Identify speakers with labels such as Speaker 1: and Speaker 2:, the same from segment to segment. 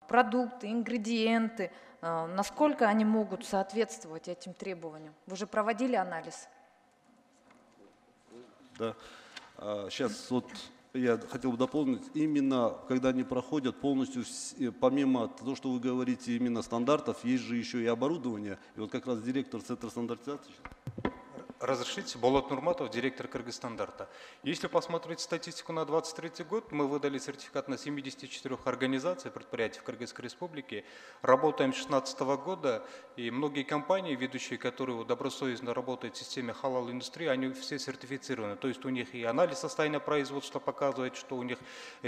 Speaker 1: продукты, ингредиенты, насколько они могут соответствовать этим требованиям? Вы же проводили анализ?
Speaker 2: Да. Сейчас вот я хотел бы дополнить, именно когда они проходят полностью, помимо того, что вы говорите, именно стандартов, есть же еще и оборудование. И вот как раз директор Центра стандартизации.
Speaker 3: Разрешите, Болот Нурматов, директор Кыргызстандарта. Если посмотреть статистику на 2023 год, мы выдали сертификат на 74 организаций, предприятий в Кыргызской республике. Работаем с 2016 года, и многие компании, ведущие, которые добросовестно работают в системе халал-индустрии, они все сертифицированы. То есть у них и анализ состояния производства показывает, что у них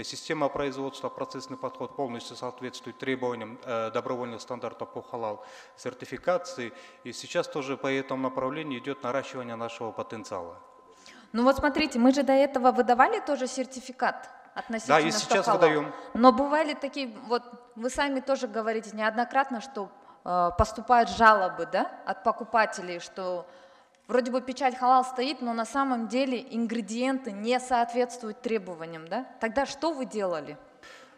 Speaker 3: система производства, процессный подход полностью соответствует требованиям добровольных стандартов по халал-сертификации. И сейчас тоже по этому направлению идет наращивание нашего потенциала.
Speaker 1: Ну вот смотрите, мы же до этого выдавали тоже сертификат относительно.
Speaker 3: Да, и сейчас выдаем.
Speaker 1: Но бывали такие, вот вы сами тоже говорите неоднократно, что поступают жалобы, да, от покупателей, что вроде бы печать халал стоит, но на самом деле ингредиенты не соответствуют требованиям, да? Тогда что вы делали?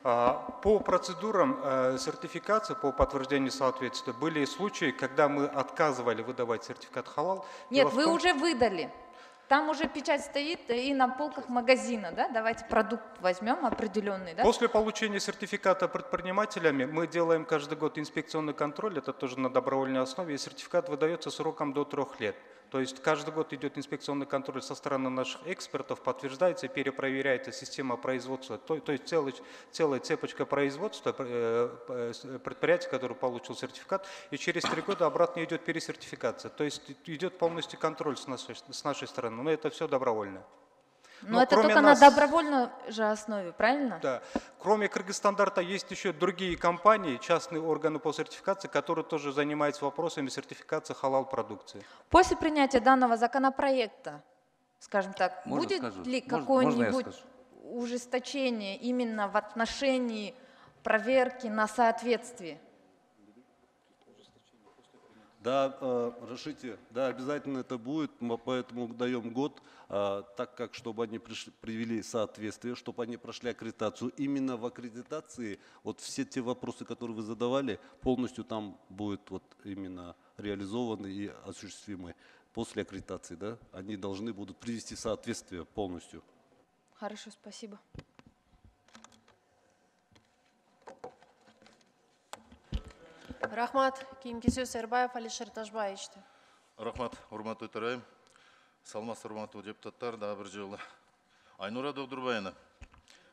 Speaker 3: По процедурам сертификации, по подтверждению соответствия, были случаи, когда мы отказывали выдавать сертификат халал.
Speaker 1: Нет, вы уже выдали. Там уже печать стоит и на полках магазина, да? Давайте продукт возьмем определенный, да?
Speaker 3: После получения сертификата предпринимателями мы делаем каждый год инспекционный контроль, это тоже на добровольной основе, и сертификат выдается сроком до 3 лет. То есть каждый год идет инспекционный контроль со стороны наших экспертов, подтверждается, перепроверяется система производства, то есть целая цепочка производства предприятий, который получил сертификат, и через 3 года обратно идет пересертификация. То есть идет полностью контроль с нашей стороны, но это все добровольно.
Speaker 1: Но это только на добровольной же основе, правильно?
Speaker 3: Да. Кроме Кыргызстандарта есть еще другие компании, частные органы по сертификации, которые тоже занимаются вопросами сертификации халал-продукции.
Speaker 1: После принятия данного законопроекта, скажем так, будет ли какое-нибудь ужесточение именно в отношении проверки на соответствие?
Speaker 2: Да, разрешите, да, обязательно это будет, мы поэтому даем год, так как, чтобы они привели соответствие, чтобы они прошли аккредитацию. Именно в аккредитации вот все те вопросы, которые вы задавали, полностью там будут вот именно реализованы и осуществимы. После аккредитации, да, они должны будут привести соответствие полностью.
Speaker 1: Хорошо, спасибо.
Speaker 4: Рахмат, кийинки Сербаев Алишер Тажбаевичти.
Speaker 5: Рахмат, урматтуу төрайым. Саламатсыздар, урматтуу депутаттар, дагы бир жолу. Айнура Догдурбаевна,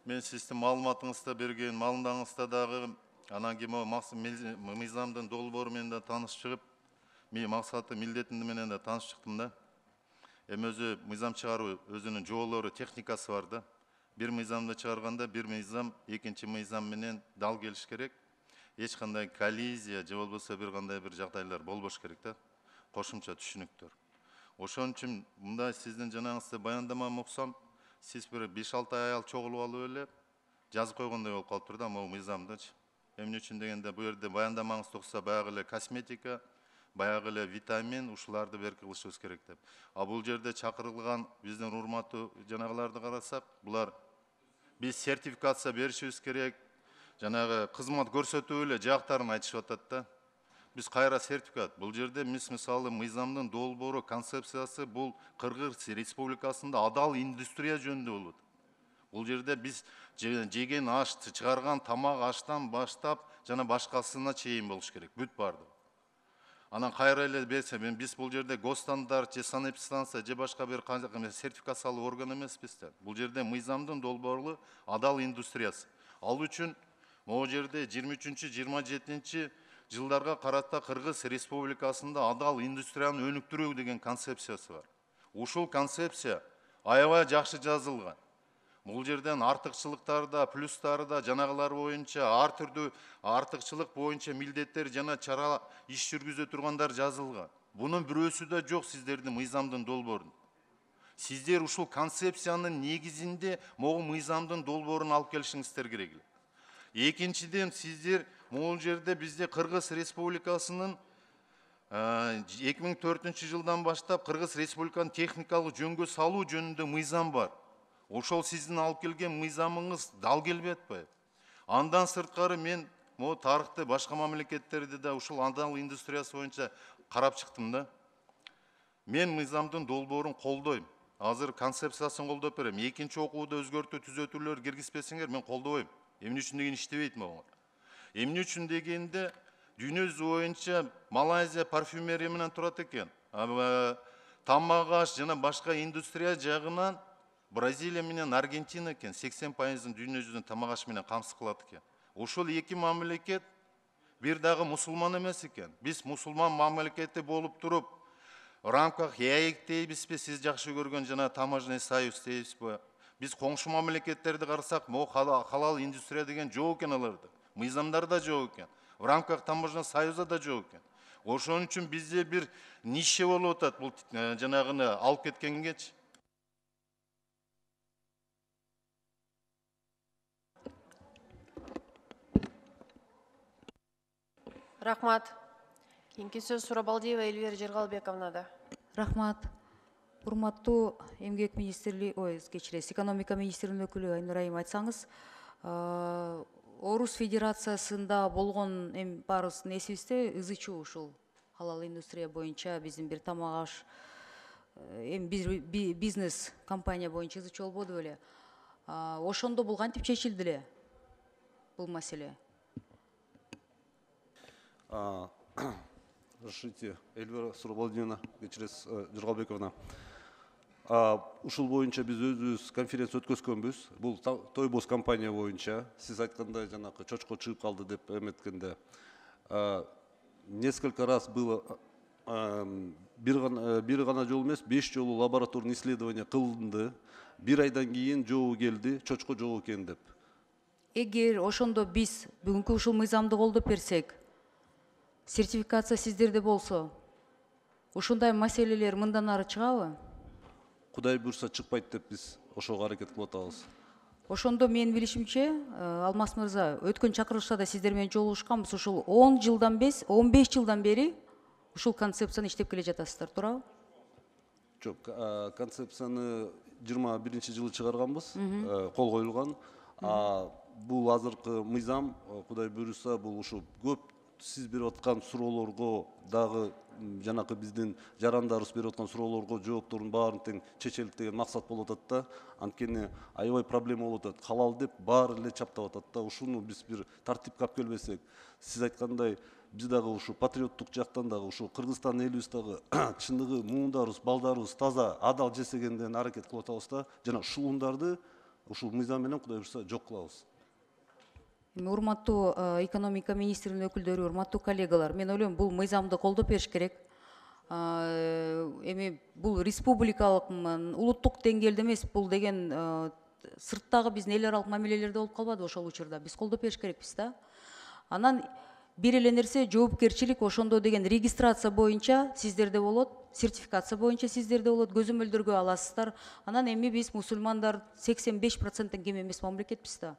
Speaker 5: мен сиздин маалыматыңызда берген, маалымдаңызда дагы анан кийин мыйзамдын долбоору менен да тааныш чыгып, максаты милдетин менен да тааныш чыктым да. Эми өзү мыйзам чыгаруу өзүнүн жоболору, техникасы бар да. Бир мыйзамды чыгарганда бир мыйзам экинчи мыйзам менен дал келиш керек. Эч кандай коллизия же болбосо бир кандай бир жагдайлар болбош керек да. Кошумча түшүнүктөр. Ошон үчүн мындай сиздин жанагыңызда баяндамамды окусам, сиз бир 5-6 аял чогулуп алып эле жазып койгондой болуп калыптыр да, могу мыйзамдычы. Эмне үчүн дегенде бу жерде баяндамаңызды окуса баягы эле косметика, баягы эле витамин ушуларды берки кылышыбыз керек деп. А бул жерде чакырылган биздин урматтуу жанагыларды карасак, булар биз сертификация беришибиз керек. Жанагы кызмат көрсөтүү эле жактарын айтышып атат да. Биз кайра сертификат. Бул жерде мисалы мыйзамдын долбоору, концепциясы бул Кыргыз Республикасында адал индустрия жөнүндө болот. Бул жерде биз жеген аш, чыгарган тамак аштан баштап жана башкасына чейин болуш керек. Бүт барды. Анан кайра эле берсе, биз бул жерде госстандарт, же санэпидстанция, же башка бир сертификациялык орган эмеспиз да. Бул жерде мыйзамдын долбоору адал индустриясы. Ал үчүн могу жерде 23-27 жылдарга карата Кыргыз Республикасында адал индустрияны өнүктүрүү деген концепциясы бар. Ушул концепция аябай жакшы жазылган. Бул жерден артыкчылыктары да, плюстары да, жанагылар боюнча ар түрдүү артыкчылык боюнча милдеттер жана чара иш жүргүзө тургандар жазылган. Бунун бирөөсү да жок сиздердин мыйзамдын долбоорунда. Сиздер ушул концепциянын негизинде могу мыйзамдын долбоорун алып келишиңиздер керек. Экинчиден, сиздер могу жерде бизде Кыргыз Республикасынын 2004 жылдан баштап Кыргыз Республиканын техникалык жөнгө салуу жөнүндө мыйзам бар. Ошол сиздин алып келген мыйзамыңыз дал келбей атпайбы? Андан сырткары мен Mo тарыхты башка мамлекеттерди да ушул адал индустриясы боюнча карап чыктым да. Мен мыйзамдын долбоорун колдойм. Азыр концепциясын колдоп берем. Экинчи окууда өзгөртүү түзөтүүлөр киргизбесеңер мен колдобойм. Эмне үчүн деген иштебейт могу. Эмне үчүн дегенде дүйнө жүзү боюнча Малайзия парфюмерия менен турат экен. Тамак аш жана башка индустрия жагынан Бразилия менен Аргентина экен 80% дүйнө жүзүнүн тамак аш менен камсыз кылат экен. Ошол эки мамлекет бир дагы мусулман эмес экен. Биз мусулман мамлекети болуп туруп, в рамках ЕАЭК дейбизби, сиз жакшы көргөн жана таможенный союз дейбизби? Биз коңшу мамлекеттерди карасак, могу халал индустрия деген жок экен аларда. Мыйзамдарда жок экен. В рамках таможенный союза да жок экен. Ошон үчүн бизде бир ниша болуп атат, бул жанагыны алып кеткенгечи.
Speaker 4: Рахмат. Кийинки сөз Сурабалдиева Эльвира Жергалбековнада.
Speaker 6: Рахмат. Урматтуу эмгек министрлиги, кечиресиз, экономика министринин өкүлү Айнура айым, айтсаңыз, Орус Федерациясында болгон баарыбыздын эсибизде ызы чуу ушул халал индустрия боюнча биздин бир тамак аш бизнес компания боюнча ызы чуу болбоду беле? Ошондо бул кантип чечилди эле бул маселе?
Speaker 2: Разрешите, Эльвира Сурабалдиевна, кечиресиз, Жыргалбековна. Ушул боюнча биз өзүбүз конференция өткөзгөнбүз. Бул Тойбос компания боюнча. Сиз айткандай жанакы чочко чыгып калды деп эметкенде. Несколько раз было бир гана жолу эмес, 5 жолу лабораторный исследование кылынды. Бир айдан кийин жообу келди, чочко жок экен деп.
Speaker 6: Эгер ошондо биз бүгүнкү ушул мыйзамды колдоп берсек, сертификация сиздерде болсо, ушундай маселелер мындан ары чыгабы?
Speaker 2: Кудай буйрса чыкпайт деп биз ошого аракет кылып атабыз.
Speaker 6: Ошондо менин билишимче, Алмаз мырза, өткөн чакырылышта да сиздер менен жолугушканбыз, ушул 10 жылдан 15 жылдан бери ушул концепцияны иштеп келе жатасыздар, туурабы?
Speaker 2: Жок, концепцияны 21-жылы чыгарганбыз, кол коюлган. Бул азыркы мыйзам, кудай буйрса, бул ушу көп сиз берип аткан суроолорго дагы жанакы биздин жарандарыбыз берип аткан суроолорго жооптордун баарын тең чечелик деген максат болуп атат да. Анткени аябай проблема болуп атат. Халал деп баары эле чаптап атат да. Ушуну биз бир тартипке алып келбесек, сиз айткандай, биз дагы ушу патриоттук жактан дагы ушу Кыргызстан элибиз дагы чындыгы муундарыбыз, балдарыбыз таза, адал жесегенден аракет кылып атабыз да. Жана ушул ундарды ушул мыйзам менен кудай буйрса жок кылабыз.
Speaker 6: Урматтуу экономика министринин өкүлдөрү, урматтуу коллегалар, мен ойлойм бул мыйзамды колдоп бериш керек. Эми бул республикалык, улуттук деңгээлде эмес, бул деген сырттагы биздин эл аралык мамилелерде болуп калбады ошол учурда. Биз колдоп бериш керекпиз да. Анан бир эле нерсе, жоопкерчилик ошондо деген регистрация боюнча сиздерде болот, сертификация боюнча сиздерде болот, көзөмөлдөргө аласыздар. Анан эми биз мусулмандар 85%-тен кем эмес мамлекетпиз да.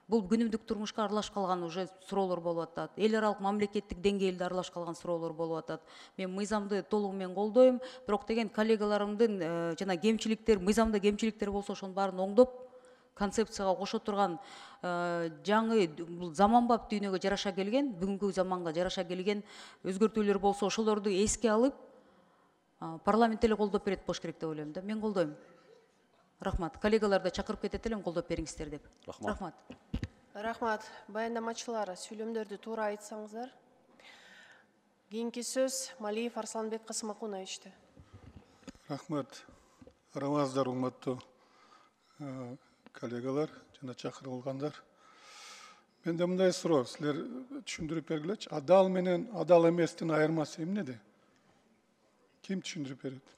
Speaker 6: Бул күнүмдүк турмушка аралашып калган уже суроолор болуп атат. Эл аралык мамлекеттик деңгээлде аралашып калган суроолор болуп атат. Мен мыйзамды толугу менен колдойм, бирок деген коллегаларымдын жана кемчиликтер, мыйзамда кемчиликтер болсо ошонун баарын оңдоп, концепцияга кошо турган жаңы заманбап дүйнөгө жараша келген, бүгүнкү заманга жараша келген өзгөртүүлөр болсо ошолорду эске алып, парламент эле колдоп берет болуш керек деп ойлойм да. Мен колдойм. Рахмат. Коллегаларды чакырып кетет элем, колдоп бериңиздер деп. Рахмат.
Speaker 4: Рахмат. Баяндамачылар, сүйлөмдөрдү туура айтсаңыздар. Кийинки сөз Малиев Арсланбек Касымакуновичте.
Speaker 7: Рахмат. Арамаздар, урматтуу коллегалар жана чакырылгандар. Менде мындай суроо, силер түшүндүрүп бергилечи. Адал менен адал эместин айырмасы эмнеде? Ким түшүндүрүп берет?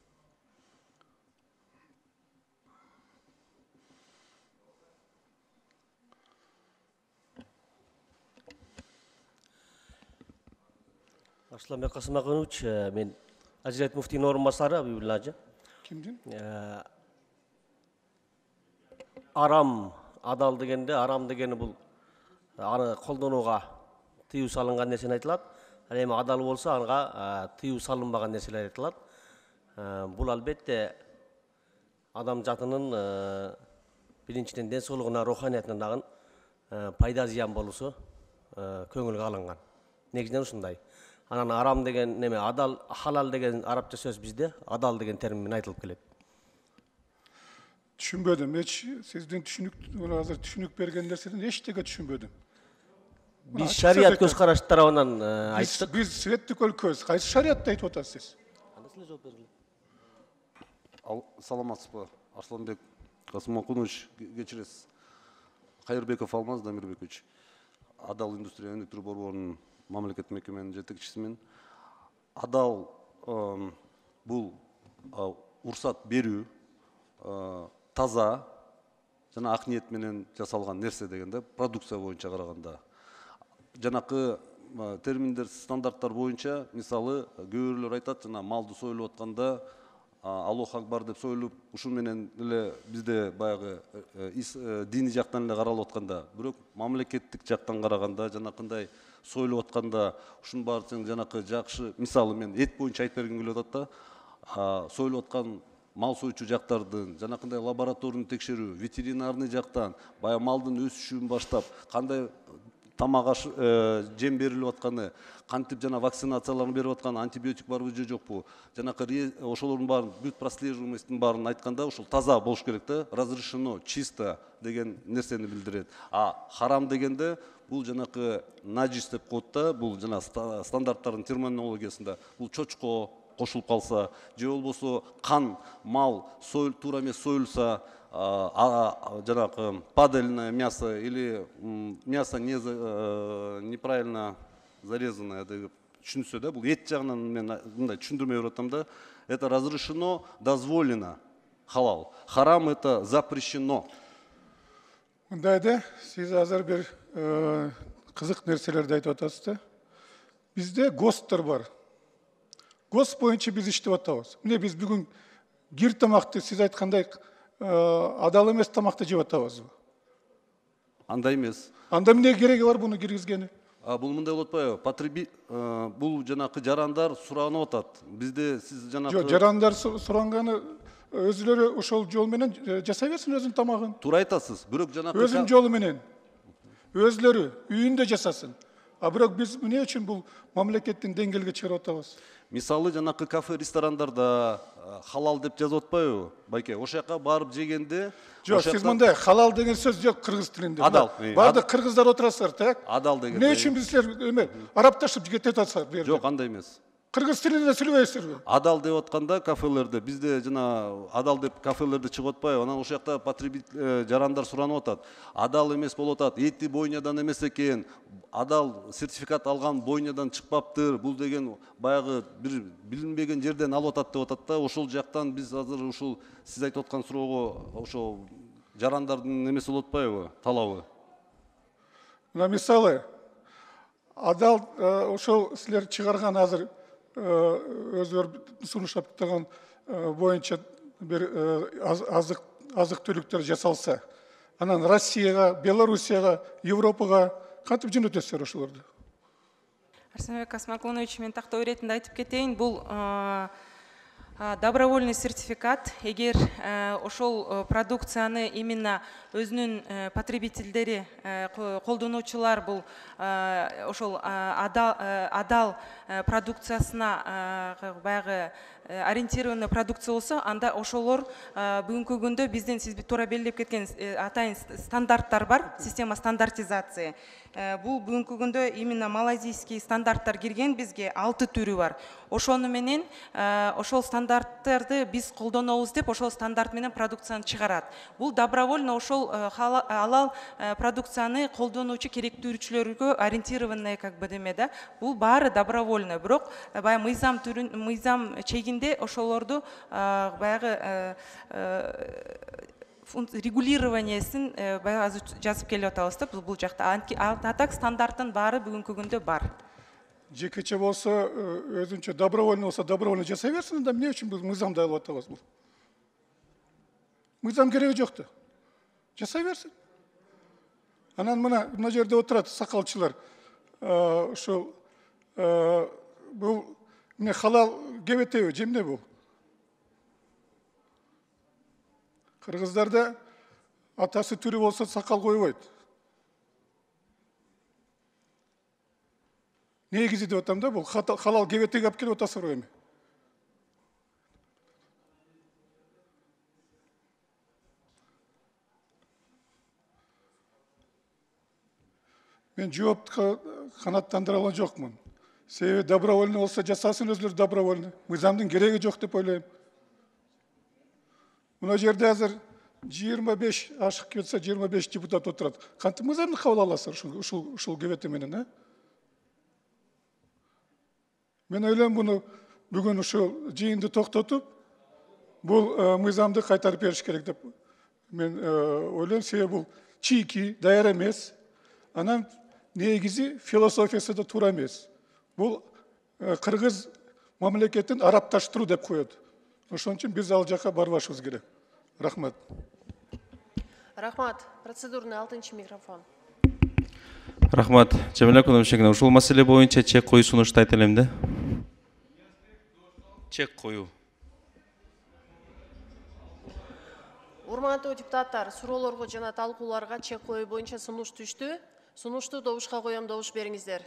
Speaker 8: Арсланбек Касымакунович, мен Азирет муфтийдин орун басары Абибулла ажы.
Speaker 7: Кимдин?
Speaker 8: Арам, адал дегенде, арам дегени бул аны колдонууга тыюу салынган нерсени айтылат. Ал эми адал болсо анга тыюу салынбаган нерселер айтылат. Бул албетте адам затынын биринчиден ден соолугуна, руханиятына дагы пайда зыян болуусу көңілге алынған. Негізінен ушундай. Анан арам деген неме, адал, халал деген арабча сөз bizde адал деген терминмен айтылып келет.
Speaker 7: Түшүнбөдүм. Сиздин азыр түшүнүк берген нерседен эчтеке түшүнбөдүм.
Speaker 8: Biz şariat көз карашы тарабынан айттык.
Speaker 7: Biz светтик өлкөбүз. Кайсы шариатты айтып атасыз?
Speaker 2: Саламатсыз ба, Арсланбек Касымакунович, кечиресиз. Кайырбеков Алмаз Дамирбекович, Адал индустрия өнүктүрүү борборунун мамлекеттик мекеменин жетекчисимин. Адал бул уруксат берүү, таза жана ак ниет менен жасалган нерсе дегенде, продукция боюнча караганда. Жанакы терминдер, стандарттар боюнча, мисалы, көбүрлөр айтат, жана малды союлуп атканда Аллах акбар деп союлуп, ушун менен эле бизде баягы дини жактан эле каралып атканда, бирок мамлекеттик жактан караганда, жанакындай союлуп атканда, ушунун баарын жанакы жакшы, мисалы мен эт боюнча айтып бергим келип атат да, союлуп аткан мал соючу жактардын, жанакындай лабораторный текшерүү, ветеринарный жактан, баягы малдын өсүшүн баштап, кандай тамак жем берилип атканы, кантип жана вакцинацияларын берип атканы, антибиотик барбы же жокпу, жанакы ошолордун баарын бүт прослеживаемостун баарын айтканда, ошол таза болуш керек да, разрешено, чисто деген нерсени билдирет. Харам дегенде бул жанакы наджис деп коет да, бул жана стандарттардын терминологиясында бул чочко кошулуп калса, же болбосо кан, мал туура эмес союлса, жанакы падальное мясо или мясо неправильно зарезанное деп түшүнсө да, бул эт жагынан мен мындай түшүндүрмө берип атам да, это разрешено, дозволено, халал. Харам это запрещено.
Speaker 7: Мындайда сиз азыр бир кызык нерселерди айтып атасыз да. Бизде ГОСТтар бар. ГОСТ боюнча биз иштеп атабыз. Мына биз бүгүн гир тамакты сиз айткандай адал эмес тамакты жеп атабызбы?
Speaker 2: Андай эмес.
Speaker 7: Анда эмне кереги бар буну киргизгени?
Speaker 2: Бул мындай болуп атпайбы? Бул жанакы жарандар суранып атат. Бизде сиз жанакы
Speaker 7: Жок, жарандар суранганы өзүлөрү ошол жол менен жасай берсин өзүнүн тамагын.
Speaker 2: Туура айтасыз. Бирок жанакы
Speaker 7: Өзүнүн жолу менен. Өзлөрү үйүндө жасасын. Бирок биз эмне үчүн бул мамлекеттин деңгээлге чыгарып атабыз?
Speaker 2: Мисалы жанакы кафе, ресторандарда халал деп жазып атпайбы, байке? Ошол жака барып жегенде,
Speaker 7: жок, сиз мындай халал деген сөз жок кыргыз тилинде.
Speaker 2: Адал.
Speaker 7: Баардык кыргыздар отурасыздар, так?
Speaker 2: Адал дегенде.
Speaker 7: Эмне үчүн силер эме арабташып кетип атасыздар?
Speaker 2: Жок, андай эмес.
Speaker 7: Кыргыз тилинде сүйлөбөйсүзбү?
Speaker 2: Адал деп атканда кафелерде, бизде жана адал деп кафелерде чыгып атпайбы? Анан ошол жакта потребитель жарандар суранып атат. Адал эмес болуп атат. Эти бойнядан эмес экен. Адал сертификат алган бойнядан чыкпаптыр. Бул деген баягы бир билинбеген жерден алып атат деп атат да. Ошол жактан биз азыр ушул сиз айтып аткан суроого ошол жарандардын эмеси болуп атпайбы? Талабы.
Speaker 7: Мына мисалы адал ошол силер чыгарган азыр өздөр сунуштап турган боюнча бир азык түлүктөр жасалса, анан Россияга, Белоруссияга, Европага кантип жөнөтөсүздөр ошолорду?
Speaker 9: Арсенбек Касымакунович, мен тактоо иретинде айтып кетейин, бул добровольный сертификат. Эгер ошол продукцияны именно өзүнүн потребительдери, колдонуучулар бул ошол адал продукциясына баягы ориентированный продукция болсо, анда ошолор бүгүнкү күндө биздин сиз туура белгилеп кеткен атайын стандарттар бар, система стандартизации. Бул бүгүнкү күндө именно малайзийский стандарттар кирген, бизге 6 түрү бар. Ошону менен ошол стандарттарды биз колдонобуз деп, ошол стандарт менен продукцияны чыгарат. Бул добровольно ошол халал продукцияны колдонуучу керектүүчүлөргө ориентированный как бы деме да. Бул баары добровольно, бирок баягы мыйзам чегинде ошолорду баягы регулированиесин баягы жазып келип атабыз да, бул жакта. Атак стандарттын баары бүгүнкү күндө бар.
Speaker 7: Жекече болсо, өзүнчө добровольно болсо, добровольно жасай берсин, да эмне үчүн биз мыйзамды алып атабыз бул? Мыйзам кереги жок да. Жасай берсин. Анан мына жерде отурат сакалчылар. Ошол бул эмне халал кебетеби, жемде бул? Кыргыздарда атасы түрү болсо сакал койбойт. негизи деп атам да, бұл халал кебетеге алып келіп атасыздар ғой эми. Мен жоопту канааттандыра алган жокмун. Себеби добровольный болсо жасасын өзлөрү добровольный. Мыйзамдын кереги жок деп ойлойм. Мына жерде азыр 25 ашык кетсе 25 депутат отурат. Кантип мыйзамды кабыл аласыздар ушул кебете менен, а? Мен ойлойм буну бүгүн ушул жыйынды токтотуп, бул мыйзамды кайтарып бериш керек деп мен ойлойм. Себеби бул чийки, даяр эмес. Анан негизи философиясы да туура эмес. Бул кыргыз мамлекетин арабташтыруу деп коет. Ошон үчүн биз ал жака барбашыбыз керек. Рахмат.
Speaker 4: Рахмат. Процедурный 6-й микрофон.
Speaker 10: Рахмат. Жамиля Кудамшекина, ушул маселе боюнча чек коюу сунушту айта элем да. Чек коюу.
Speaker 4: Урматтуу депутаттар, суроолорго жана талкууларга чек коюу боюнча сунуш түштү. Сунушту добушка коем, добуш бериңиздер.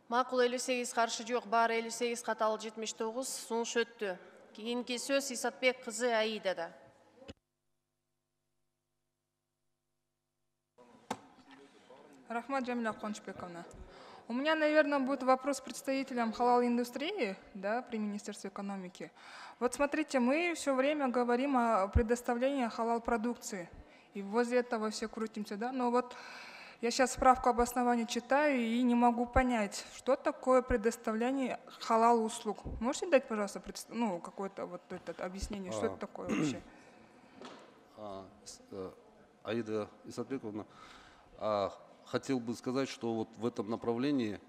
Speaker 4: Макул 58 каршы жок, бар 58 каталуу 79, сунуш өттү. Кийинки сөз Исатбек кызы Аидада.
Speaker 11: Рахмат Джамиля Куанышбековна. У меня, наверное, будет вопрос представителям халал-индустрии, да, при Министерстве экономики. Вот смотрите, мы все время говорим о предоставлении халал-продукции. И возле этого все крутимся, да. Но вот я сейчас справку об основании читаю и не могу понять, что такое предоставление халал-услуг. Можете дать, пожалуйста, какое-то вот это объяснение, что это такое вообще?
Speaker 2: Аида Исатбековна, хотел бы сказать, что вот в этом направлении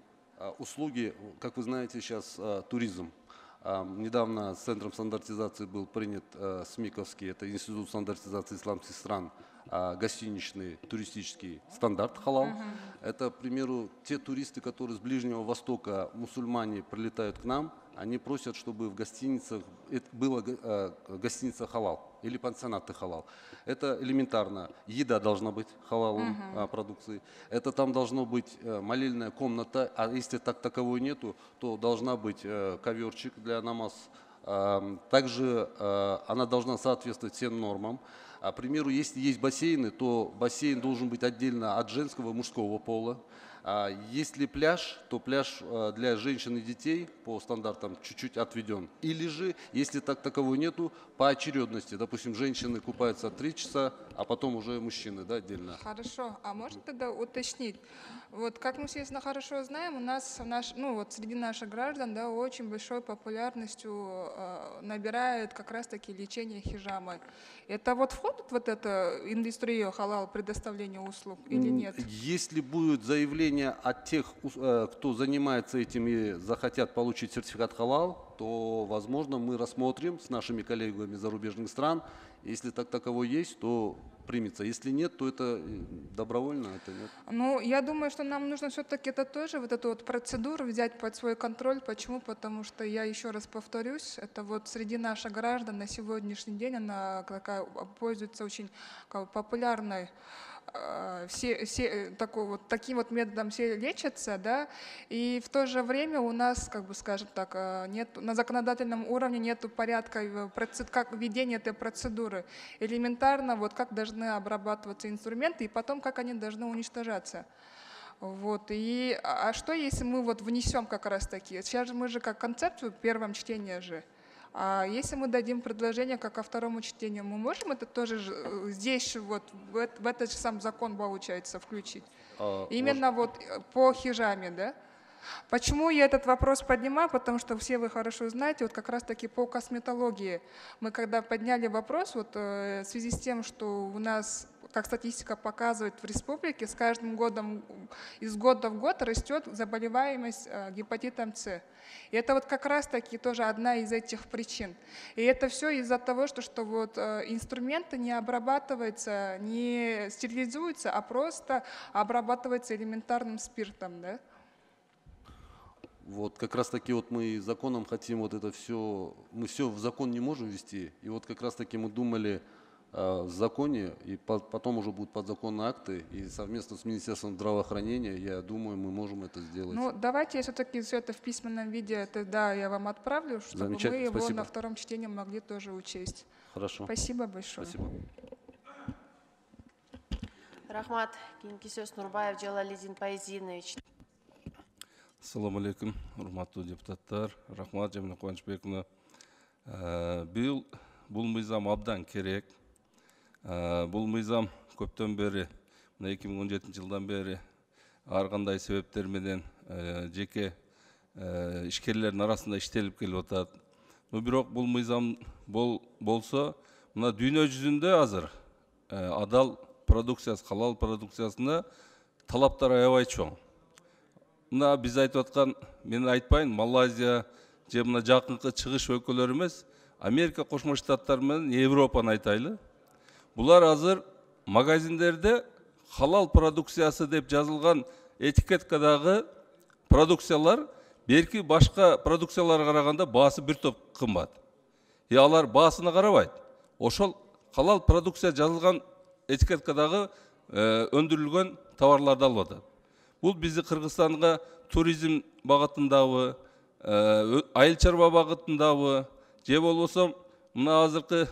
Speaker 2: услуги, как вы знаете, сейчас туризм. Недавно с Центром стандартизации был принят СМИКовский, это Институт стандартизации исламских стран, гостиничный туристический стандарт халал. Это, к примеру, те туристы, которые с Ближнего Востока, мусульмане, прилетают к нам, они просят, чтобы в гостиницах была гостиница халал или пансионаты халал. Это элементарно. Еда должна быть халал продукции. Это там должно быть молельная комната, а если таковой нету, то должна быть коверчик для намаз. Также она должна соответствовать всем нормам. К примеру, если есть бассейны, то бассейн должен быть отдельно от женского и мужского пола. Если пляж, то пляж для женщин и детей по стандартам чуть-чуть отведен. Или же, если таковой нету, по очередности. Допустим, женщины купаются 3 часа, а потом уже мужчины, да, отдельно.
Speaker 11: Хорошо. А можно тогда уточнить? Вот как мы, естественно, хорошо знаем, у нас среди наших граждан, да, очень большой популярностью набирает как раз-таки лечение хиджамой. Это вот входит в эту индустрию халал предоставления услуг или нет?
Speaker 2: Если будет заявление от тех, кто занимается этим и захотят получить сертификат халал, то, возможно, мы рассмотрим с нашими коллегами зарубежных стран. Если таковой есть, то примется. Если нет, то это добровольно, это нет.
Speaker 11: Ну, я думаю, что нам нужно все-таки это тоже, вот эту вот процедуру взять под свой контроль. Почему? Потому что, я еще раз повторюсь, это вот среди наших граждан на сегодняшний день она пользуется очень популярной. Таким вот методом все лечатся, да, и в то же время у нас, скажем так, на законодательном уровне нет порядка, как ведения этой процедуры. Элементарно, вот как должны обрабатываться инструменты и потом как они должны уничтожаться. Вот. А что если мы вот внесем как раз таки, сейчас же мы же как концепцию в первом чтении же, а если мы дадим предложение как ко второму чтению, мы можем это тоже здесь вот в этот же сам закон, получается, включить? Именно вот по хиджаме, да? Почему я этот вопрос поднимаю? Потому что все вы хорошо знаете, вот как раз-таки по косметологии. Мы когда подняли вопрос, вот в связи с тем, что у нас как статистика показывает, в республике с каждым годом, из года в год растет заболеваемость гепатитом С. И это вот как раз-таки тоже одна из этих причин. И это все из-за того, что вот инструменты не обрабатываются, не стерилизуются, а просто обрабатываются элементарным спиртом, да?
Speaker 2: Вот как раз таки вот мы законом хотим вот это все, мы все в закон не можем ввести, и вот как раз таки мы думали в законе, и потом уже будут подзаконные акты, и совместно с Министерством здравоохранения, я думаю, мы можем это сделать.
Speaker 11: Ну, давайте я все-таки все это в письменном виде, это, да, я вам отправлю, чтобы мы его
Speaker 2: спасибо.
Speaker 11: на втором чтении могли тоже учесть.
Speaker 2: Хорошо.
Speaker 11: Спасибо большое.
Speaker 2: Спасибо.
Speaker 4: Рахмат, кейінгі сөз Нурбаев Джалалидин Пайзинович.
Speaker 12: Ассаламу алейкум, урматтуу депутаттар, рахмат Жамиля Кубанычбековна. Бұл мыйзам абдан керек. Бұл мыйзам көптөн бери, 2017 жылдан бери ар кандай себептер менен жеке ишкерлердин арасында иштелип келип атат. Бирок бул мыйзам болсо, мына дүйнө жүзүндө азыр адал продукциясы, халал продукциясына талаптар аябай чоң. Мына биз айтып аткан, мен айтпайын, Малайзия же мына жакынкы чыгыш өлкөлөр эмес, Америка Кошмо Штаттары менен Европаны айтайлы. Булар азыр магазиндерде халал продукциясы деп жазылган этикеткадагы продукциялар берки башка продукцияларга караганда баасы бир топ кымбат. Алар баасына карабайт. Ошол халал продукция жазылган этикеткадагы өндүрүлгөн товарларды алып атат. Бул бизди Кыргызстанга туризм багытындабы, айыл чарба багытындабы, же болбосо мына азыркы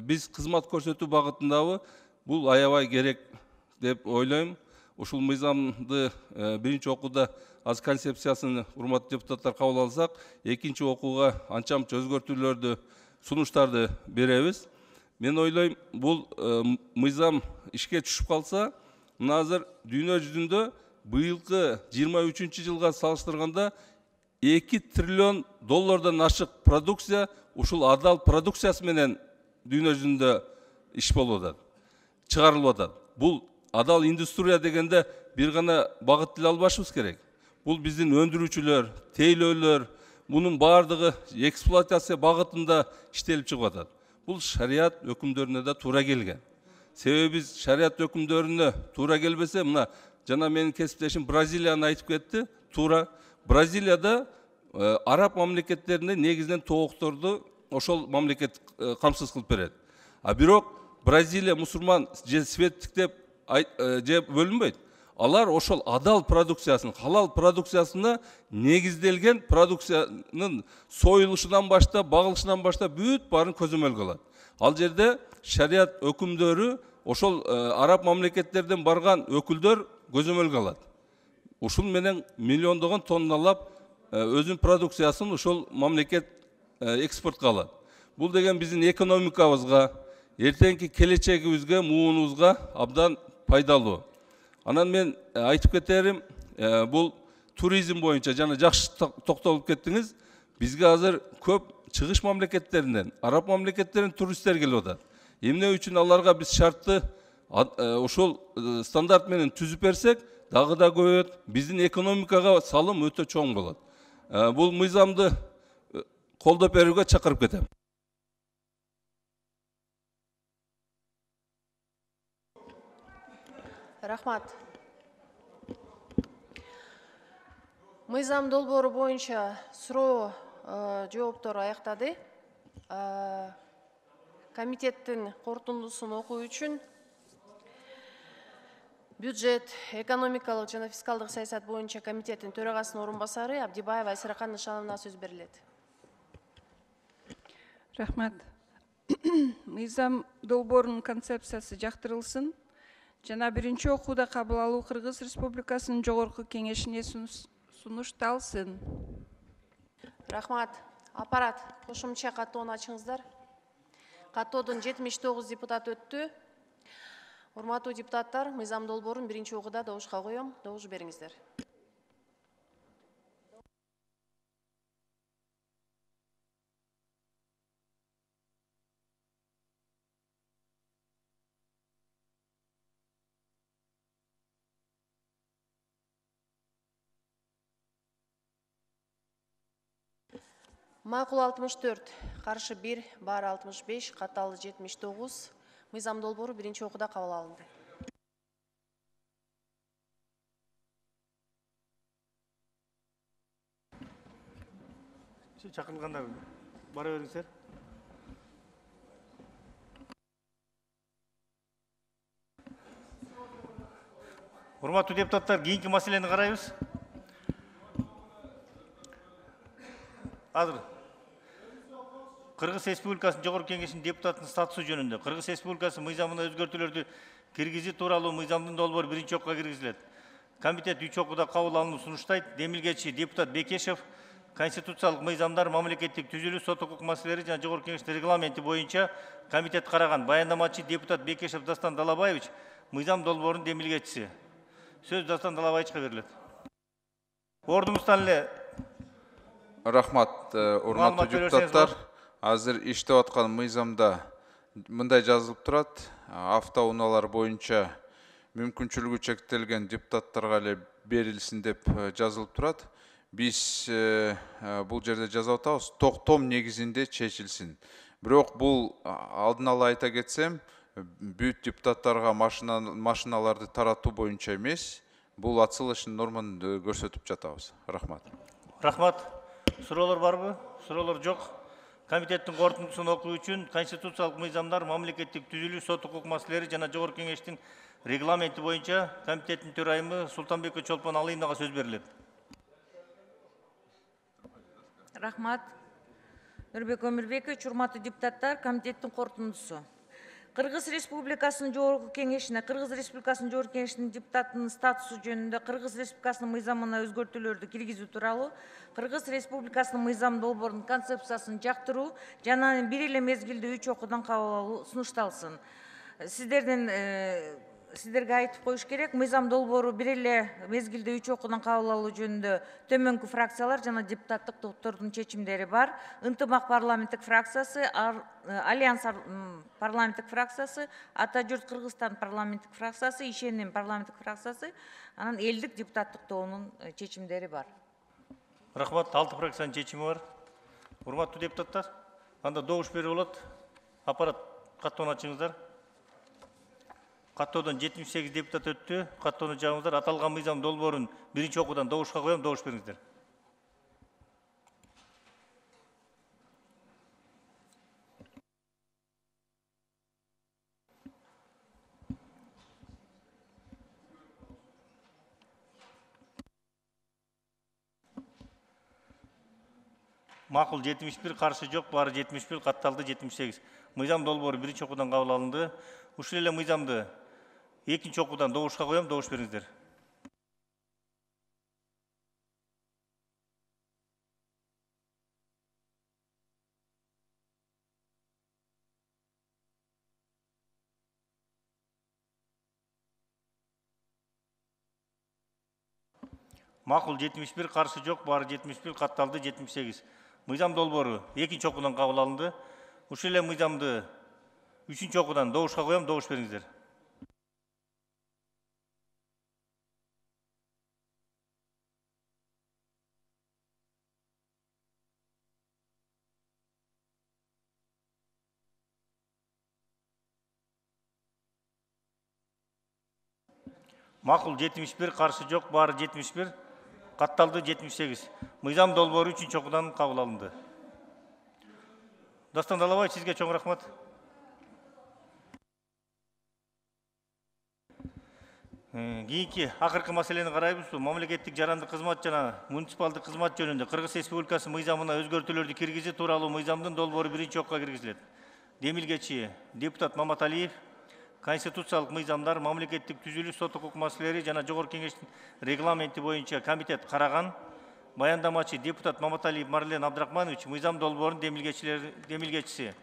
Speaker 12: биз кызмат көрсөтүү багытындабы бул аябай керек деп ойлойм. Ушул мыйзамды биринчи окууда аз концепциясын урматтуу депутаттар кабыл алсак, экинчи окууга анча-мынча өзгөртүүлөрдү, сунуштарды беребиз. Мен ойлойм, бул мыйзам ишке түшүп калса, мына азыр дүйнө жүзүндө быйылкы 23-жылга салыштырганда 2 триллион доллардан ашык продукция ушул адал продукциясы менен дүйнө жүзүндө иш болуп атат, чыгарылып атат. Бул адал индустрия дегенде бир гана багыт деле албашыбыз керек. Бул биздин өндүрүүчүлөр, тейлөөлөр, мунун баардыгы эксплуатация багытында иштелип чыгып атат. Бул шарият өкүмдөрүнө да туура келген. Себеби биз шарият өкүмдөрүнө туура келбесе, мына жана менин кесиптешим Бразилияны айтып кетти, туура. Бразилияда араб мамлекеттеринде негизинен тоокторду ошол мамлекет камсыз кылып берет. А бирок Бразилия мусулман же светтик деп же бөлүнбөйт. Алар ошол адал продукциясын, халал продукциясына негизделген продукциянын союлушунан баштап, багылышынан баштап бүт баарын көзөмөлгө алат. Ал жерде шарият өкүмдөрү ошол араб мамлекеттерден барган өкүлдөр көзөмөлгө алат. Ушул менен миллиондогон тонналап өзүнүн продукциясын ошол мамлекет экспортко алат. Бул деген биздин экономикабызга, эртеңки келечегибизге, муунубузга абдан пайдалуу. Анан мен айтып кетерим, бул туризм боюнча жана жакшы токтолуп кеттиңиз. Бизге азыр көп чыгыш мамлекеттеринен, араб мамлекеттеринен туристтер келип атат. Эмне үчүн аларга биз шартты ошол стандарт менен түзүп берсек, дагы да көбөйөт. Биздин экономикага салым өтө чоң болот. Бул мыйзамды колдоп берүүгө чакырып кетем.
Speaker 4: Рахмат. Мыйзам долбоору боюнча суроо жооптор аяктады. Комитеттин корутундусун окуу үчүн бюджет, экономикалык жана фискалдык саясат боюнча комитеттин төрагасынын орун басары Абдибаева Айсаракан Нышановна сөз берилет.
Speaker 13: Рахмат. Мыйзам долбоорунун концепциясы жактырылсын. Жана биринчи окууда кабыл алуу Кыргыз Республикасынын жогорку кеңешине сунушталсын.
Speaker 4: Рахмат. Аппарат, кошумча каттоону ачыңыздар. Каттоодон 79 депутат өттү. Урматтуу депутаттар, мыйзам долбоорун биринчи окууда добушка коём. Добуш бериңиздер. Макул 64, каршы 1, бар 65, катталды 79. Мыйзам долбоору биринчи окууда кабыл алынды.
Speaker 14: Чакырылгандар бара бериңиздер. Урматтуу депутаттар, кийинки маселени карайбыз. Азыр Кыргыз Республикасынын Жогорку Кеңешинин депутатынын статусу жөнүндө Кыргыз Республикасы мыйзамына өзгөртүүлөрдү киргизүү тууралуу мыйзамдын долбоору биринчи окууга киргизилет. Комитет 3 окууда кабыл алууну сунуштайт. Демилгечи депутат Бекешев конституциялык мыйзамдар, мамлекеттик түзүлүү, сот укук маселелери жана Жогорку Кеңештин регламенти боюнча комитет караган. Баяндамачы депутат Бекешев Дастан Далабаевич мыйзам долбоорунун демилгечиси. Сөз Дастан Далабаевичке берилет. Ордуңуздан эле
Speaker 15: Рахмат, урматтуу депутаттар. Азыр иштеп аткан мыйзамда мындай жазылып турат: автоунаалар боюнча мүмкүнчүлүгү чектелген депутаттарга эле берилсин деп жазылып турат. Биз бул жерде жазып атабыз, токтом негизинде чечилсин. Бирок бул алдын ала айта кетсем, бүт депутаттарга машиналарды таратуу боюнча эмес, бул ацылышын норманы көрсөтүп жатабыз. Рахмат.
Speaker 14: Рахмат. Суроолор барбы? Суроолор жок. Комитеттин корутундусун окуу үчүн конституциялык мыйзамдар, мамлекеттик түзүлүү, сот укук маселелери жана Жогорку Кеңештин регламенти боюнча комитеттин төрайымы Султанбек Чолпон Алыйновага сөз берилет.
Speaker 16: Рахмат. Нурбек Өмүрбекович, урматтуу депутаттар, комитеттин корутундусу. Кыргыз Республикасынын Жогорку Кеңешине Кыргыз Республикасынын Жогорку Кеңешинин депутатынын статусу жөнүндө Кыргыз Республикасынын мыйзамына өзгөртүүлөрдү киргизүү тууралуу Кыргыз Республикасынын мыйзам долбоорунун концепциясын жактыруу жана бир эле мезгилде 3 окуудан кабыл алуу сунушталсын. Сиздерге айтып коюш керек, мыйзам долбоору бир эле мезгилде 3 окуудан кабыл алуу жөнүндө төмөнкү фракциялар жана депутаттык топтордун чечимдери бар. Ынтымак парламенттик фракциясы, Альянс парламенттик фракциясы, Ата журт Кыргызстан парламенттик фракциясы, Ишеним парламенттик фракциясы, анан элдик депутаттык тобунун чечимдери бар.
Speaker 14: Рахмат, 6 фракциянын чечими бар. Урматтуу депутаттар, анда добуш берүү болот. Аппарат каттоону ачыңыздар. Каттоодон 78 депутат өттү. Каттоону жабыңыздар. Аталган мыйзам долбоорун биринчи окуудан добушка коем, добуш бериңиздер. Макул 71, каршы жок, баары 71, катталды 78. Мыйзам долбоору биринчи окуудан кабыл алынды. Ушул эле мыйзамды экинчи окуудан добушка коем, добуш бериңиздер. Макул 71, каршы жок, баары 71, катталды 78. Мыйзам долбоору экинчи окуудан кабыл алынды. Ушул эле мыйзамды үчүнчү окуудан добушка коем, добуш бериңиздер. Макул 71, каршы жок, баары 71, катталды 78. Мыйзам долбоору үчүнчү окуудан кабыл алынды. Дастан Далабаевич, сизге чоң рахмат. Кийинки акыркы маселени карайбыз. Мамлекеттик жарандык кызмат жана муниципалдык кызмат жөнүндө Кыргыз Республикасы мыйзамына өзгөртүүлөрдү киргизүү тууралуу мыйзамдын долбоору биринчи окууга киргизилет. Демилгечи депутат Маматалиев конституциялык мыйзамдар, мамлекеттик түзүлүү, сот укук маселелери жана Жогорку Кеңештин регламенти боюнча комитет караган. Баяндамачы депутат Маматалиев Марлен Абдрахманович мыйзам долбоорунун демилгечиси.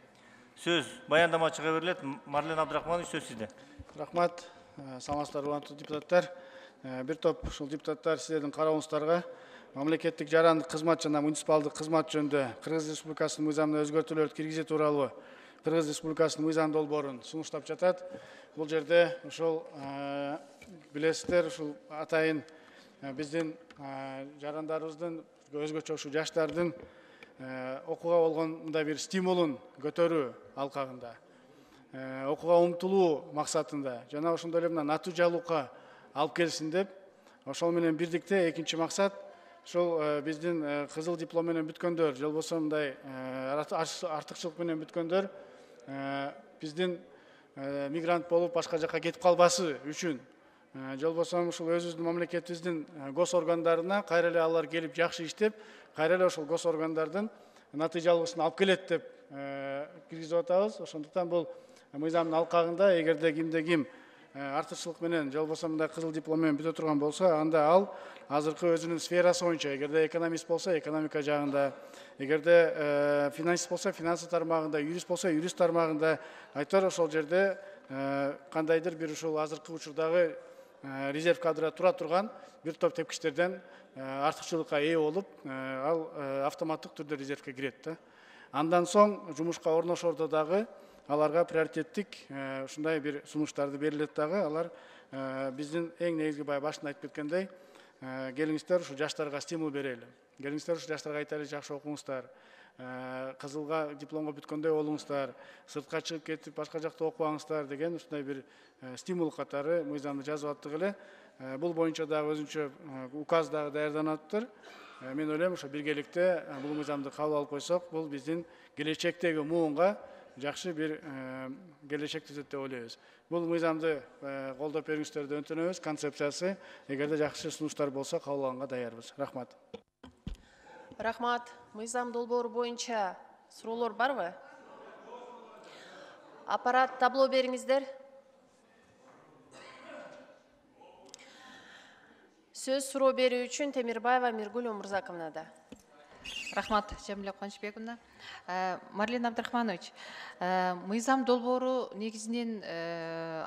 Speaker 14: Сөз баяндамачыга берилет. Марлен Абдрахманович, сөз сизде.
Speaker 17: Рахмат. Саламатсыздар, урматтуу депутаттар. Бир топ ушул депутаттар сиздердин карооңуздарга мамлекеттик жарандык кызмат жана муниципалдык кызмат жөнүндө Кыргыз Республикасынын мыйзамына өзгөртүүлөрдү киргизүү тууралуу Кыргыз Республикасынын мыйзам долбоорун сунуштап жатат. Бул жерде ушул билесиздер, ушул атайын биздин жарандарыбыздын өзгөчө ушу жаштардын окууга болгон мындай бир стимулун көтөрүү алкагында, окууга умтулуу максатында жана ошондой эле мына натыйжалуулукка алып келсин деп, ошол менен бирдикте экинчи максат ушул биздин кызыл диплом менен бүткөндөр, же болбосо мындай артыкчылык менен бүткөндөр биздин мигрант болуп башка жака кетип калбасы үчүн, же болбосо ушул өзүбүздүн мамлекетибиздин гос органдарына кайра эле алар келип жакшы иштеп, кайра эле ошол гос органдардын натыйжалуусун алып келет деп киргизип атабыз. Ошондуктан бул мыйзамдын алкагында эгерде кимде ким артыкчылык менен же болбосо мындай кызыл диплом менен бүтө турган болсо, анда ал азыркы өзүнүн сферасы боюнча, эгерде экономист болсо экономика жагында, эгерде финансист болсо финансы тармагында, юрист болсо юрист тармагында, айтор ошол жерде кандайдыр бир ушул азыркы учурдагы резерв кадрда тура турган бир топ тепкичтерден артыкчылыкка ээ болуп, ал автоматтык түрдө резервке кирет да. Андан соң жумушка орношордо дагы аларга приоритеттик ушундай бир сунуштарды берилет дагы. Алар биздин эң негизги башында айтып кеткендей, келиңиздер ушу жаштарга стимул берели. Келиңиздер ушу жаштарга айтайлы, жакшы окуңуздар. Кызылга дипломго бүткөндөй болуңуздар, сыртка чыгып кетип башка жакта окубаңыздар деген ушундай бир стимул катары мыйзамды жазып аттык эле. Бул боюнча дагы өзүнчө указ дагы даярданыптыр. Мен ойлойм, ошо биргеликте бул мыйзамды кабыл алып койсок, бул биздин келечектеги муунга жакшы бир келечек түзөт деп ойлойбуз. Бул мыйзамды колдоп бериңиздерди өтүнөбүз. Концепциясы эгерде жакшы сунуштар болсо кабыл алганга даярбыз. Рахмат.
Speaker 4: Рахмат. Мыйзам долбоору боюнча суроолор барбы? Аппарат табло бериңиздер. Сөз суроо берүү үчүн Темирбаева Миргүл Өмурзаковнада.
Speaker 18: Рахмат, Жамиля Кубанычбековна. Марлен Абдрахманович, мыйзам долбоору негизинен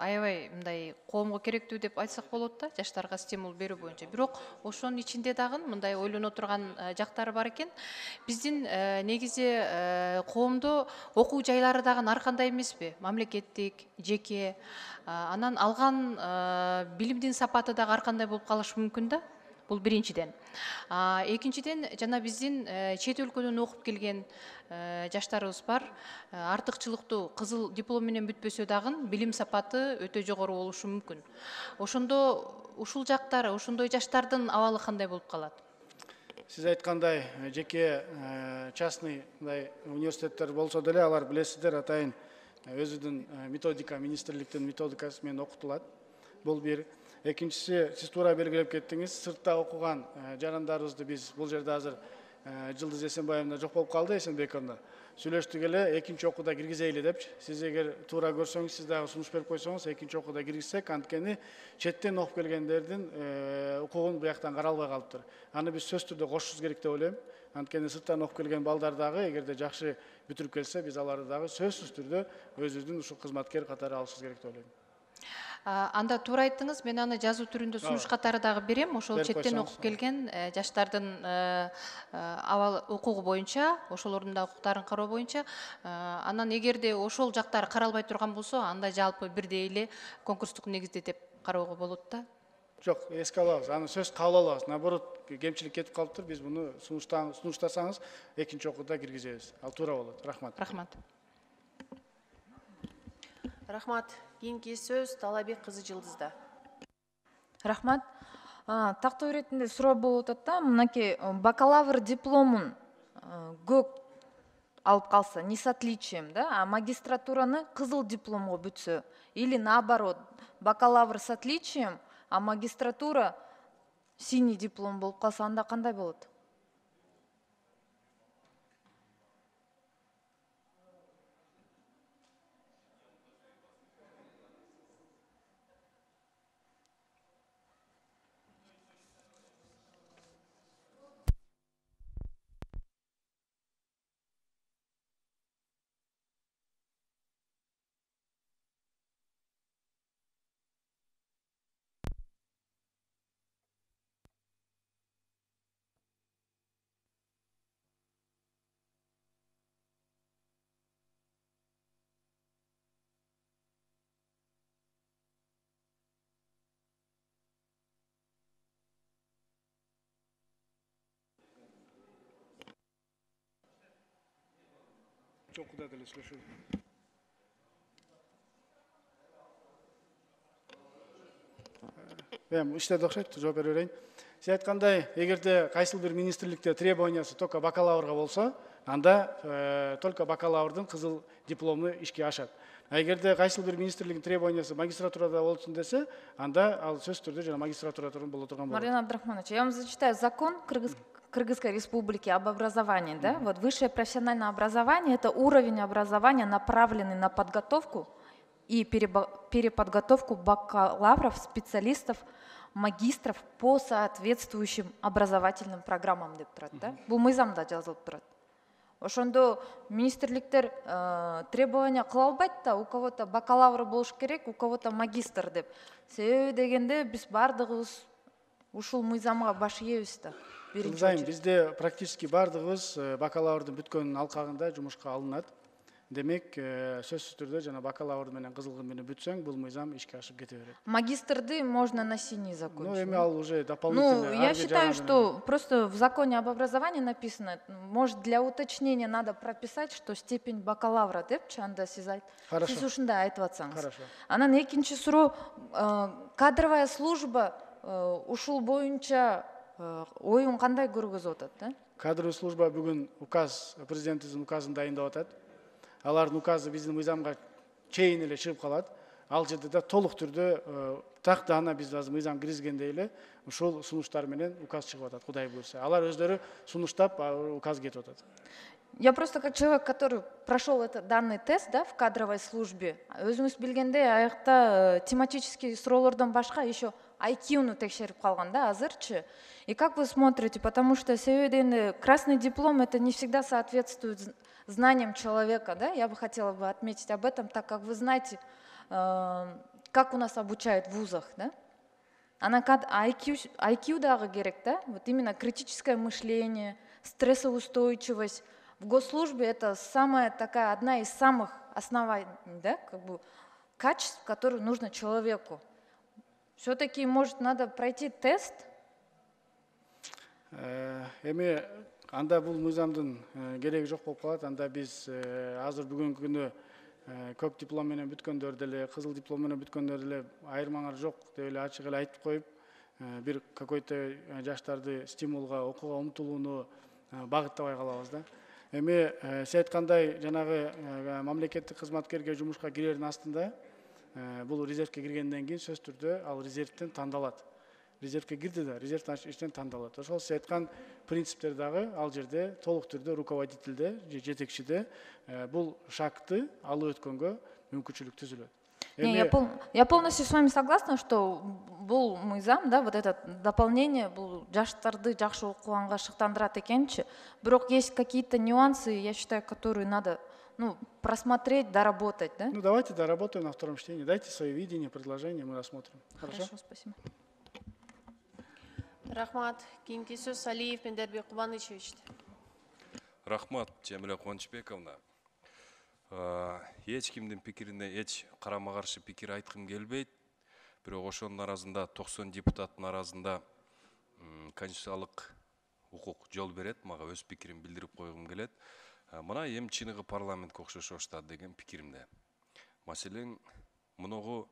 Speaker 18: аябай мындай коомго керектүү деп айтсак болот да, жаштарга стимул берүү боюнча. Бирок ошонун ичинде дагы мындай ойлоно турган жактары бар экен. Биздин негизи коомдо окуу жайлары дагы ар кандай эмеспи? Мамлекеттик, жеке, анан алган билимдин сапаты дагы ар кандай болуп калышы мүмкүн да. Бул биринчиден. Экинчиден, жана биздин чет өлкөдөн окуп келген жаштарыбыз бар. Артыкчылыктуу кызыл диплом менен бүтпөсө дагы билим сапаты өтө жогору болушу мүмкүн. Ошондо ушул жактары, ошондой жаштардын абалы кандай болуп калат?
Speaker 17: Сиз айткандай, жеке частный университеттер болсо деле алар билесиздер, атайын өзүнүн методика, министрликтин методикасы менен окутулат. Бул бир. Экинчиси, сиз туура белгилеп кеттиңиз, сыртта окуган жарандарыбызды биз бул жерде азыр Жылдыз Эсенбаевна жок болуп калды, Эсенбековна. Сүйлөштүк эле, экинчи окууда киргизейли депчи. Сиз эгер туура көрсөңүз, сиз дагы сунуш берип койсоңуз, экинчи окууда киргизсек, анткени четтен окуп келгендердин укугун бияктан каралбай калыптыр. Аны биз сөзсүз түрдө кошушубуз керек деп ойлойм. Анткени сырттан окуп келген балдар дагы эгерде жакшы бүтүрүп келсе, биз аларды дагы сөзсүз түрдө өзүбүздүн ушул кызматкер катары алышыбыз керек деп ойлойм.
Speaker 18: Анда туура айттыңыз, мен аны жазуу түрүндө сунуш катары дагы берем. Ошол четтен окуп келген жаштардын укугу боюнча, ошолордун да укуктарын кароо боюнча, анан эгерде ошол жактары каралбай турган болсо, анда жалпы бирдей эле конкурстук негизде деп кароого болот да.
Speaker 17: Жок, эске алабыз. Аны сөз кабыл алабыз. Наоборот, кемчилик кетип калыптыр. Биз муну сунуштасаңыз, экинчи окууда киргизебиз. Ал туура болот. Рахмат.
Speaker 18: Рахмат.
Speaker 4: Рахмат. Кийинки сөз Талабек кызы Жылдызда.
Speaker 1: Рахмат. Тактоо иретинде суроо болуп атат да, мынакей бакалавр дипломун көк алып калса, не с отличием, да, а магистратураны кызыл дипломго бүтсө, или наоборот, бакалавр с отличием, а магистратура синий диплом болуп калса, анда кандай болот?
Speaker 17: жокуда деле сүйлөшөбүз. Иштеди окшойт, жооп бере берейин. Сиз айткандай, эгерде кайсыл бир министрликте требованиясы только бакалаврга болсо, анда только бакалаврдын кызыл диплому ишке ашат. А эгерде кайсыл бир министрликтин требованиясы магистратурада болсун десе, анда ал сөзсүз түрдө жана магистратурада боло турган болот.
Speaker 1: Марина Абдрахманович, я вам зачитаю закон Кыргызской Республики об образовании. Да? Вот высшее профессиональное образование – это уровень образования, направленный на подготовку и переподготовку бакалавров, специалистов, магистров по соответствующим образовательным программам деп турат. Да? Бул мыйзамда жазылып турат. Ошондо министрликтер требования кыла албайт да, у кого-то бакалавр болуш керек, у кого-то магистр деп. Себеби дегенде биз бардыгыбыз ушул мыйзамга баш ийебиз да.
Speaker 17: Кылзайм, бизде практически бардыгыбыз бакалаврдын бүткөн алкагында жумушка алынат. Демек, сөзсүз түрдө жана бакалавр менен кызыл менен бүтсөң, бул мыйзам ишке ашып кете берет.
Speaker 1: Магистрды можно на синий закончить.
Speaker 17: Ну, эми ал уже дополнительно.
Speaker 1: Ну, я считаю, что просто в законе об образовании написано, может, для уточнения надо прописать, что степень бакалавра депчи анда сиз ушундай айтып атсаңыз.
Speaker 17: Хорошо.
Speaker 1: Анан экинчи суроо, кадровая служба ушул боюнча оюн кандай көргөзүп атат, да?
Speaker 17: Кадровая служба бүгүн указ, президентибиздин указын дайындап атат. Алардын указы биздин мыйзамга чейин эле чыгып калат. Ал жерде да толук түрдө так да ана биз азыр мыйзам киргизгендей эле ушул сунуштар менен указ чыгып атат, Кудай буйрса. Алар өздөрү сунуштап указ кетип атат.
Speaker 1: Я просто как человек, который прошел данный тест, да, в кадровой службе, өзүңүз билгендей, аякта тематический суроолордон башка еще IQ-ну текшерип калган да, азырчы. И как вы смотрите, потому что себеби красный диплом это не всегда соответствует знаниям человека, да? Я бы хотела отметить об этом, так как вы знаете, как у нас обучают в вузах, да? IQ дагы керек, да? Вот именно критическое мышление, стрессоустойчивость. В госслужбе это одна из самых основных, да, качеств, которые нужно человеку. Все-таки, может, надо пройти тест?
Speaker 17: Эми анда бул мыйзамдын кереги жок болуп калат. Анда биз азыр бүгүнкү күнү көк диплом менен бүткөндөр деле, кызыл диплом менен бүткөндөр деле айырмаңар жок деп эле ачык эле айтып коюп, бир какой-то жаштарды стимулга, окууга умтулууну багыттабай калабыз да. Эми сиз айткандай жанагы мамлекеттик кызматкерге жумушка кирердин астында бул резервке киргенден кийин сөз түрдө ал резервтен тандалат. Резервке кирди да, резервтен иштен тандалат. Ошол сиз айткан принциптер дагы ал жерде толук түрдө руководителде, жетекчиде бул шагты алып өткөнгө мүмкүнчүлүк түзүлөт.
Speaker 1: Я полностью с вами согласна, что бул мыйзам, да, вот это дополнение, бул жаштарды жакшы окуганга шыктандырат экенчи. Бирок есть какие-то нюансы, я считаю, которые надо просмотреть, доработать, да?
Speaker 17: Ну, давайте доработаем на втором чтении. Дайте свои видения, предложения, мы рассмотрим.
Speaker 1: Хорошо, спасибо.
Speaker 4: Рахмат. Кийинки сөз Алиев Пендербек Кубанычевич.
Speaker 12: Рахмат, Жамиля Кубанычбековна. Эч кимдин пикирине эч карама каршы пикир айткым келбейт. Бирок ошонун арасында 90 депутаттын арасында конституциялык укук жол берет, мага өз пикирин билдирип койгум келет. Мына эми чыныгы парламентке окшош баштады деген пикиримде. Маселен, мунугу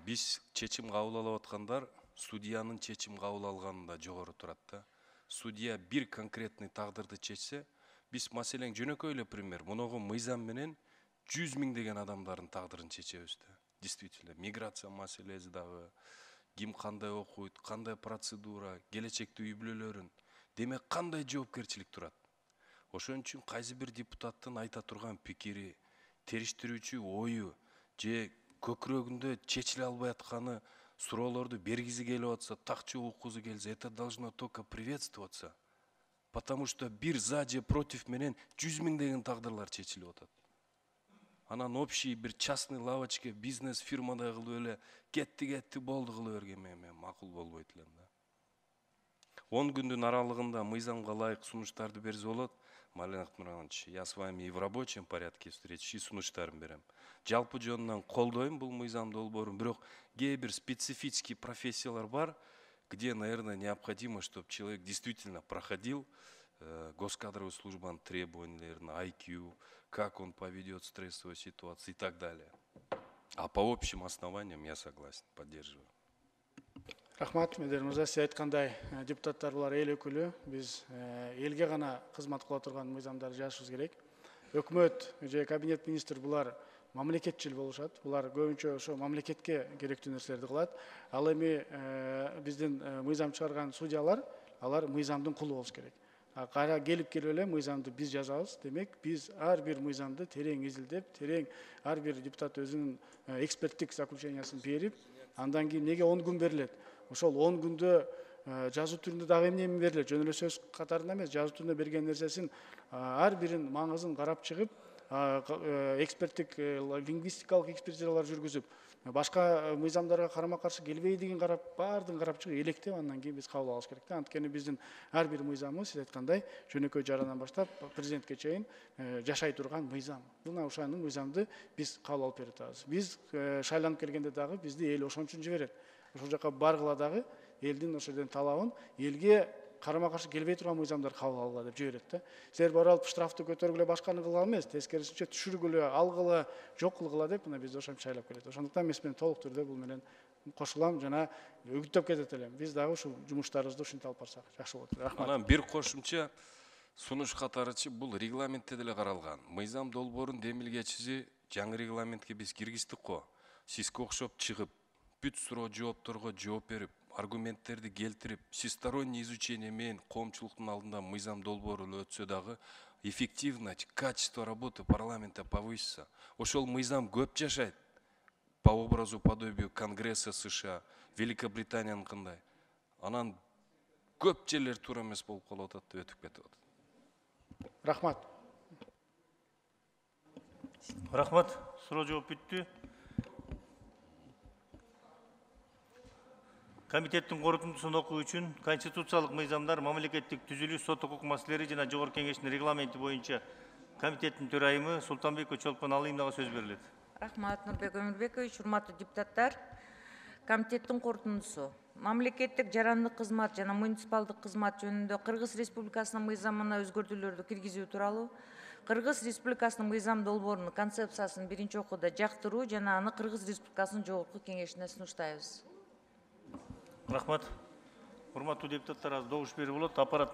Speaker 12: биз чечим кабыл алып аткандар судьянын чечим кабыл алганында жогору турат да. Судья бир конкретный тагдырды чечсе, биз маселен жөнөкөй эле пример, мунугу мыйзам менен 100 000 деген адамдардын тагдырын чечебиз да. Действительно, миграция маселеси дагы, ким кандай окуйт, кандай процедура, келечекте үй бүлөлөрүн, демек кандай жоопкерчилик турат. Ошон үчүн кайсы бир депутаттын айта турган пикири, териштирүүчү ою же көкүрөгүндө чечиле албай атканы суроолорду бергизи келип атса, такчы уккузу келсе, это должно только приветствоваться. Потому что бир за же против менен 100 000 деген тагдырлар чечилип атат. Анан общий бир частный лавочка, бизнес фирмада кылып эле кетти болду кыла берген менен макул болбойт элем да. 10 күндүн аралыгында мыйзамга ылайык сунуштарды берсе болот. Малин Ахмурович, я с вами и в рабочем порядке встречи, и сунуштарын берем. Жалпы жөнүнөн колдойм бул мыйзам долбоорун, бирок кээ бир специфический профессиялар бар, где, наверное, необходимо, чтобы человек действительно проходил госкадровую службу требованияларын, IQ, как он поведет в стрессовой ситуации и так далее. А по общим основаниям я согласен, поддерживаю.
Speaker 17: Рахмат, Медер Мырза, сіз айтқандай депутаттар бұлар ел өкілі, біз елге ғана қызмат қыла тұрған мыйзамдарды жазышымыз керек. Өкмөт же кабинет министр бұлар мамлекетчил болушат, бұлар көбінше ошо мамлекетке керектүү нерселерди кылат. Ал эми биздин мыйзам чыгарган судьялар, алар мыйзамдын кулу болуш керек. Кара келип эле мыйзамды биз жазабыз. Демек, биз ар бир мыйзамды терең изилдеп, терең ар бир депутат өзүнүн эксперттик заключениясын берип, андан кийин неге 10 күн берилет? Ошол 10 күндө жазуу түрүндө дагы эмне берилет? Жөн эле сөз катарында эмес, жазуу түрүндө берген нерсесин ар бирин маңызын карап чыгып, эксперттик лингвистикалык экспертизалар жүргүзүп, башка мыйзамдарга карама-каршы келбейдигин карап, баардыгын карап чыгып, электеп андан кийин биз кабыл алыш керек. Анткени биздин ар бир мыйзамыбыз, сиз айткандай, жөнөкөй жарандан баштап президентке чейин жашай турган мыйзам. Мына ошонун мыйзамды биз кабыл алып берип атабыз. Биз шайланып келгенде дагы бизди эл ошон үчүн жиберет. Ошол жака баргыла дагы элдин ошол жерден талабын элге карама-каршы келбей турган мыйзамдар кабыл алгыла деп жиберет да. Силер барып алып штрафты көтөргүлө башканы кылган эмес, тескерисинче түшүргүлө, алгыла, жок кылгыла деп мына бизди ошентип шайлап келет. Ошондуктан мен менен толук түрдө бул менен кошулам жана үгүттөп кетет элем. Биз дагы ушул жумуштарыбызды ушинтип алып барсак жакшы болот. Рахмат.
Speaker 12: Анан бир кошумча сунуш катарычы бул регламентте деле каралган. Мыйзам долбоорун демилгечиси жаңы регламентке биз киргиздик го. Сизге окшоп чыгып, бүт суроо жоопторго жооп берип, аргументтерди келтирип, всестороннее изучение менен коомчулуктун алдында мыйзам долбоору өтсө дагы эффективность, качество работы парламента повысится. Ошол мыйзам көп жашайт. По образу, подобию Конгресса США, Великобританиянын кандай. Анан көп жерлер туура эмес болуп калып атат деп өтүп кетип атат.
Speaker 17: Рахмат.
Speaker 14: Рахмат. Суроо жооп бүттү. Комитеттин корутундусун окуу үчүн конституциялык мыйзамдар, мамлекеттик түзүлүш, сот укук маселелери жана Жогорку Кеңештин регламенти боюнча комитеттин төрайымы Султанбеков Чолпон Алыйымовага сөз берилет.
Speaker 16: Рахмат, Нурбек Өмүрбекович, урматтуу депутаттар. Комитеттин корутундусу. Мамлекеттик жарандык кызмат жана муниципалдык кызмат жөнүндө Кыргыз Республикасынын мыйзамына өзгөртүүлөрдү киргизүү тууралуу Кыргыз Республикасынын мыйзам долбоорунун концепциясын биринчи окууда жактыруу жана аны Кыргыз Республикасынын Жогорку Кеңешине сунуштайбыз.
Speaker 14: Рахмат. Урматтуу депутаттар, аз добуш берүү болот. Аппарат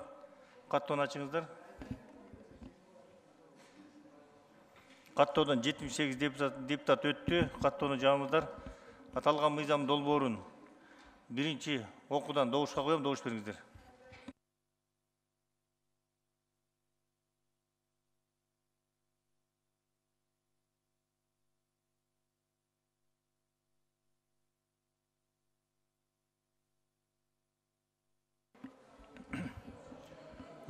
Speaker 14: каттоону ачыңыздар. Каттоодон 78 депутат өттү. Каттоону жабыңыздар. Аталган мыйзам долбоорун биринчи окуудан добушка коем, добуш бериңиздер.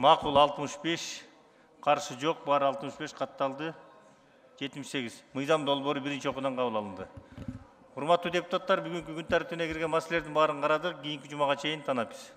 Speaker 14: Макул 65, каршы жок, бар 65 катталды. 78. Мыйзам долбоору биринчи окуудан кабыл алынды. Урматтуу депутаттар, бүгүнкү күн тартибине кирген маселелердин баарын карадык. Кийинки жумага чейин танапбиз.